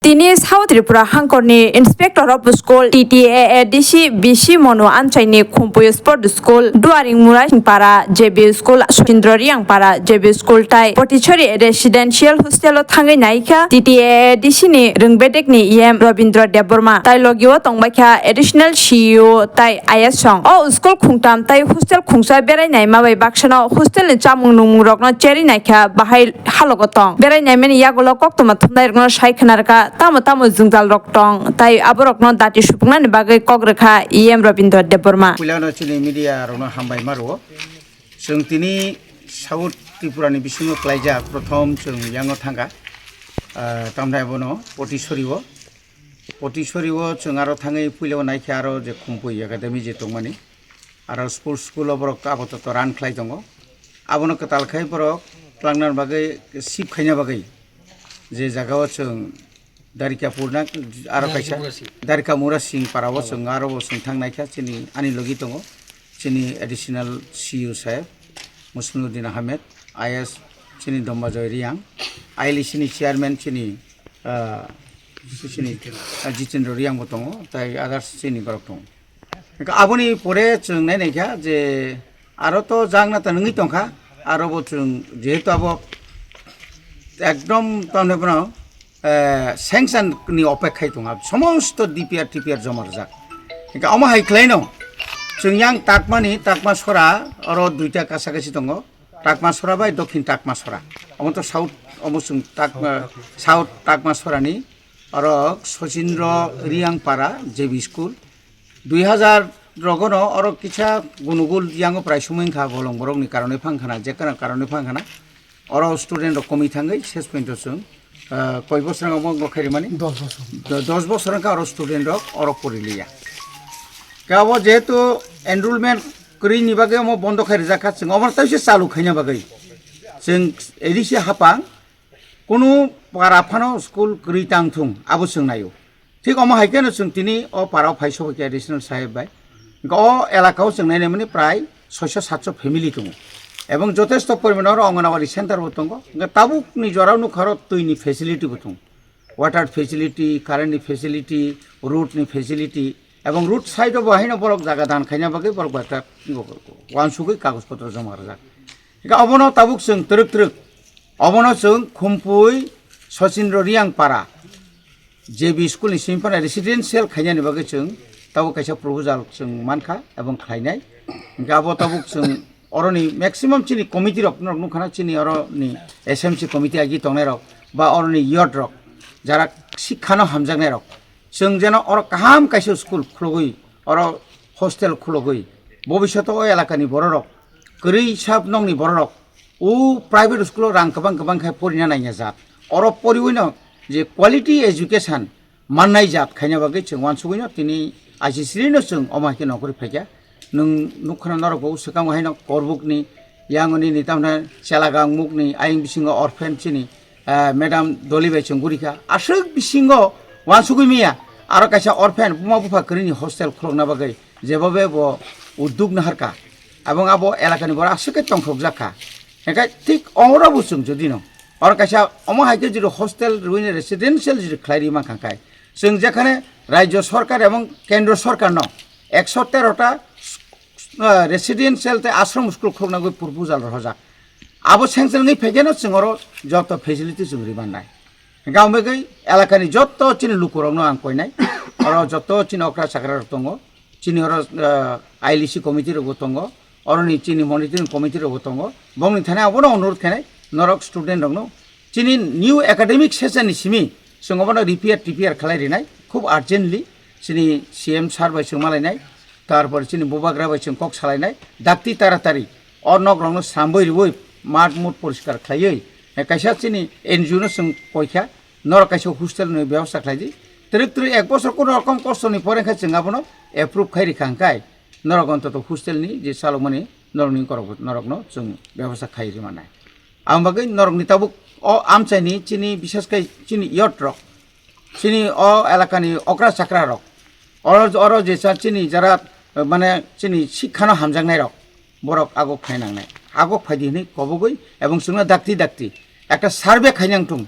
তিনি সাউথ ত্রিপুরা হাংকরনি inspector of school TTAADC বিসি মনো আনচাইনি খুমপুই স্পোর্ট স্কুল দুয়ারিং মুরা সিংপারা JB school Suchindra Reangpara JB school তাই পটিছরি রেসিডেন্সিয়াল হোস্টেল থাঙ্গै নাইখা TTAADC ni রংবেদেকনি EM রবীন্দ্র দেববর্মা তাই লগিও তংবাইখা এডিশনাল CEO তাই IS song o স্কুল খুংতাম তাই হোস্টেল খুংসা বেরাইনাই মাবাই বাক্সানো হোস্টেল ni চামুং নুমুং রকনো চেরি নাইখা বাহাই হালগতং বেরাইনাই মেনি ইয়াগুলো কক্তমা থুমনাই রকনো সাইখনারকা তামো তামো জুংজাল রক্তং তাই আবরকনো দাতি সুপুংনানি বাগৈ কগ্রেখা EM রবীন্দ্র দেববর্মা পুইলানো চিনি মিডিয়া রনো হামবাই মারো जों तिनी साउथ त्रिपुरानि बिसिङाव क्लाइजा प्रथम जों यांगाव थांगा तामनाय बनो पटिसरिव जों आरो थाङै पुइलाव नायखे आरो जे खुंपुइ एकाडेमि जे दंमानि आरो स्कुल बरक आबोथ' रान ख्लाय दङ आबोनो कतालखाय बरक क्लांनार बागै सिप खायना बागै जे जागाव जों दारिकापुरना आरो कायसा दारिका मुरा सिं पाराव जों आरो जों थांनायखा जोंनि आनि लगि दङ चीनी एडिशनल CEO साहेब मुस्लिमुद्दीन आहमेद IS चीनी दम्बाजय रियांग ILC नि चेयरमैन चीनी जितेन्द्र रियांग दङ ताई आदार्स चीनी बरक दङ आबोनि परे जों नायनायखा जे आरो तो जांना त नङि दंखा आरो बो जों जेहेतु आबो एकदम तामने बनो सेंक्शन नि अपेक्षाय दङ समस्त DPR TPR जमा जाक अमा हाइख्लायनो जों यां ताकमा सरा अरो दुइटा कासाकासि दङ ताकमा सरा बाय दक्षिण ताकमा सरा अमथ साउथ अमसुं साउथ ताकमा सरानि अरो सचिन्द्र रियांपारा JB स्कुल 2000 रगनो अरो किछा गुनुगुल यांगो प्राय सुमैखा गलं बरकनि कारणे फांखाना जे कारणे फांखाना अरो स्टुडेन्ट कमि थाङै ससपेन्ड जों कय बोसोर गखारि माने 10 बोसोर का अरो स्टुडेन्ट अरो परिलिया गावो जेहेतु एनरोलमेंट करिनि बागै म बन्द खारि जाखा जों अमरताइसे चालु खायना बागै जों एदिसे हापां कुनु पाराफानो स्कुल करितां थुं आबो जों नायो ठीक अमा हाइकेनो जों तिनि अ पाराव फाइसो के एडिशनल साहेब बाय अ एलाकाव जों नायनाय माने प्राय 600-700 फेमिलि दङ एवं যথেষ্ট परिमाणर अंगनवाड़ी सेंटर दङ ताबुकनि जरावनो खरत तुइनि फेसिलिटी दङ वाटार फेसिलिटी कारेन्टनि फेसिलिटी रूटनि फेसिलिटी এবং রুট সাইড বাহিনী বরক জায়গা দান খাইনা বাকি বরক বাটা ওয়ানসুগৈ কাগজপত্র জমা রাখা এটা অবন তাবুক जों তরক অবন जों খুমপুই সচিন্দ্র রিয়াংপারা JB স্কুলनि सिमफाना रेसिडेन्सियेल खायनानि बागै जों ताबुक कायसा प्रपोजाल जों मानखा এবং खायनाय गाबो ताबुक जों अरनि मैक्सिमाम चिनि कमिटि रक नुखाना चिनि अरनि SMC कमिटि आगि तंनाय रक बा अरनि यट रक जारा शिक्षानो हामजांनाय रक जों जेन अर काहाम कायसे स्कुल खुलगै अर हस्टेल खुलगै भबिष्यत एलाकानि बररक गरै साब नंनि बररक उ प्राइवेट स्कुल रां गोबां खाय परिना नायना जात अर परिवैनो जे क्वालिटी एजुकेशन माननाय जात खायना बागै जों वानसुगैनो तिनि आइसिसिनो जों अमाके नखरि फायगा नों नुखना नरगौ सकां हायनो करबुकनि यांगनि नितामना सेलागां मुकनि आइं बिसिङो अरफेन चिनि मेडाम दलिबाय चंगुरिका आसुक बिसिङो वानसुगै मिया आरो कायसा अरफेन बुमा बुफा करिनि हस्टेल खुलंना बागै जेबाबे बो उद्योग नाहारका এবং आबो एलाकानि बरा आसुके तंखक जाखा एका ठीक अमरा बुसुं जदिनो और कायसा अमा हाइके जिरो हस्टेल रुइन रेसिडेन्सियेल जिरो ख्लाइरि माखांखाय जों जेखाने राज्य सरकार एवं केन्द्र सरकार न 113टा रेसिडेन्सियेल ते आश्रम स्कुल खुलनागै प्रपोजाल रजा आबो सेंसननि फेगेनो जोंरो जत फेसिलिटी जों रिबाननाय गावमेगै एलाकानि जत्त चिनि लुकुरावनो आं कयनाय और जत्त चिनि अक्रा साकरा दङ चिनि और ILC कमिटि रगो दङ अरनि चिनि मनिटरिं कमिटि रगो दङ बंनि थाने अबनो अनुरोध खानाय नरक स्टुडेन्ट दङ चिनि न्यू एकाडेमिक सेसननि सिमि जोंबोनो रिपेयार टिपियार खालायरिनाय खूब अर्जेन्टलि चिनि CM सार बाय जों मालायनाय तारपर चिनि बुबाग्रा बाय जों कक सालायनाय दाक्ति तारातारि और नगरनो सामबै रुबै माट मुट परिष्कार खायै कायसा चिनि NGO नो जों कयखा नर कायसा हस्टेलनि व्यवस्था खालायदि तरक एक बছর कोन रकम कष्टनि परेखा जों आबनो एप्रुभ खायरि खांखाय नरगन्तत हस्टेलनि जे सालमनि नरनि नरकनो जों व्यवस्था खायरि मानाय आं बागै नरकनि ताबुक अ आमचाइनि चिनि बिसेसकै चिनि यट रक चिनि अ एलाकानि अक्रा साकरा रक और जे चिनि जारा माने चिनि शिक्षानो हामजांनाय रक बरक आगक फायनांनाय आगक फायदिनि कबगै एवं जोंना दाक्ति একটা সার্ভে খাইনাंथुं